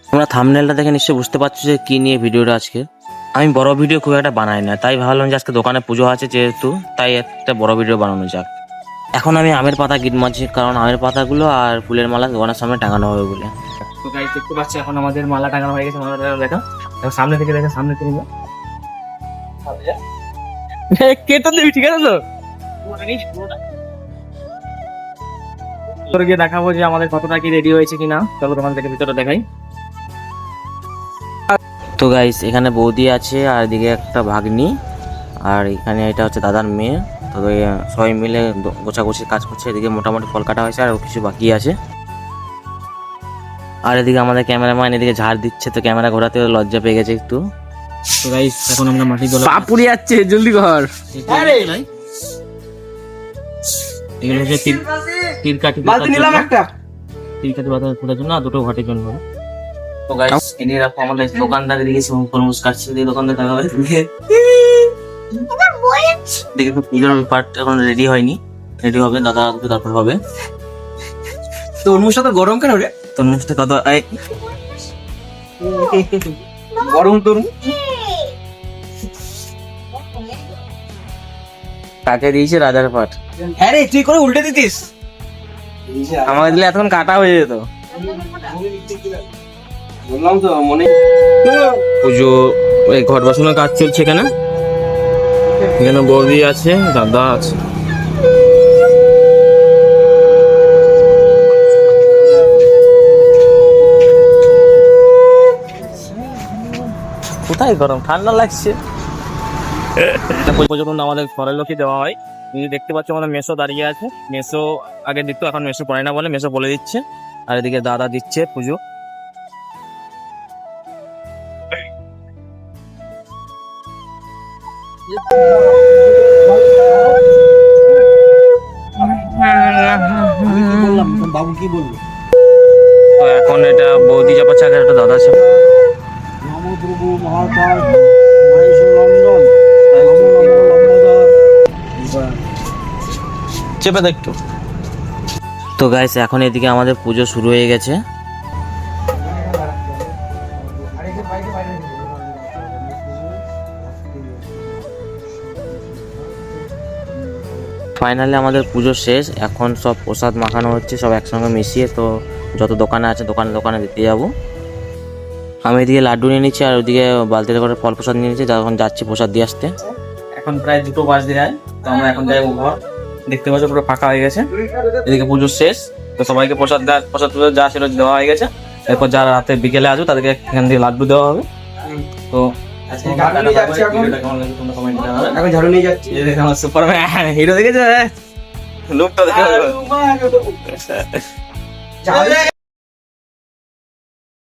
তোমরা থাম্বনেলটা দেখে নিশ্চয়ই বুঝতে পারছো যে কি নিয়ে ভিডিওটা আজকে। আমি বড় ভিডিও খুব একটা বানাই না, তাই ভাবলাম যে আজকে দোকানে পুজো আছে যেহেতু, তাই একটা বড় ভিডিও বানানো যাক। এখন আমি আমের পাতা গিট মারছি, কারণ আমের পাতাগুলো আর ফুলের মালা দোকানের সামনে টাঙানো হবে বলে। তো গাইস দেখতে পাচ্ছি এখন আমাদের মালা টাঙানো হয়ে গেছে। মালাটা দেখো, সামনে থেকে দেখো, সামনে থেকে কেটে দিবি, ঠিক আছে তো? ভিতরে গিয়ে দেখাবো যে আমাদের কতটা কি রেডি হয়েছে কিনা। চলো তোমাদেরকে ভিতরে দেখাই। তো গাইস এখানে বৌদি আছে, আর এদিকে একটা ভাগ্নি, আর এখানে এটা হচ্ছে দাদার মেয়ে। তো সবাই মিলে গোছাগুছির কাজ করছে। এদিকে মোটামুটি ফল কাটা হয়েছে, আর কিছু বাকি আছে। আর এদিকে আমাদের ক্যামেরাম্যান এদিকে ঝাড় দিচ্ছে, তো ক্যামেরা ঘোরাতে লজ্জা পেয়ে গেছে একটু। তো গাইস এখন আমরা মাটি গলা পাপুড়ি যাচ্ছে, জলদি কর। এগুলো হচ্ছে তিরকাঠি নিলাম একটা। তিরকাঠি বাঁধা খোলার জন্য, আর দুটো ঘাটের জন্য। তো গাইস এনে রাখো আমাদের দোকানদার দিকে তরমুজ কাটছে, দিয়ে দোকানদার দেখা হবে। দেখে তো পুজোর পার্ট এখন রেডি হয়নি, রেডি হবে দাদা, তারপর হবে। তরমুজটা তো গরম কেন রে? তরমুজটা কত গরম তরমুজ কাকে দিয়েছে? রাজার পাট। হ্যাঁ রে, তুই করে উল্টে দিতিস। আমাকে দিলে এতক্ষণ কাটা হয়ে যেত। বললাম তো মনে। পুজো এই ঘট বসানোর কাজ চলছে এখানে। এখানে বৌদি আছে, দাদা আছে। কোথায় গরম, ঠান্ডা লাগছে। পর্যন্ত আমাদের ঘরের লোকই দেওয়া হয়। তুমি দেখতে পাচ্ছ আমাদের মেসো দাঁড়িয়ে আছে। মেসো আগে দিত, এখন মেসো পড়ে না বলে মেসো বলে দিচ্ছে। আর এদিকে দাদা দিচ্ছে পুজো। বললাম বাবু কি বললো? তো এখন এটা বৌদি চাপাচ্ছে, আগে একটা দাদা আছে। নমপ্রভু মহাকাল মহেশ্বর নন্দন চেপে দেখ একটু। তো গাইস এখন এদিকে আমাদের পুজো শুরু হয়ে গেছে। ফাইনালি আমাদের পুজো শেষ। এখন সব প্রসাদ মাখানো হচ্ছে, সব একসঙ্গে মিশিয়ে। তো যত দোকানে আছে দোকানে দোকানে দিতে যাবো। আমি এদিকে লাড্ডু নিয়ে নিচ্ছি, আর ওইদিকে বালতিতে করে ফল প্রসাদ নিয়ে নিচ্ছি। এখন যাচ্ছি প্রসাদ দিয়ে আসতে। এখন প্রায় 2টো বাজতে যায়। তো আমরা এখন যাইবো ঘর। দেখতে পাচ্ছ পুরো ফাঁকা হয়ে গেছে। এদিকে পুজো শেষ, তো সবাইকে প্রসাদ যা ছিল দেওয়া হয়ে গেছে। এরপর যারা রাতে বিকেলে আসবে তাদেরকে এখান থেকে লাড্ডু দেওয়া হবে। তো এখন ঝাড়ু নিয়ে যাচ্ছি। সুপারম্যান হিরো দেখেছে, লুকটা দেখে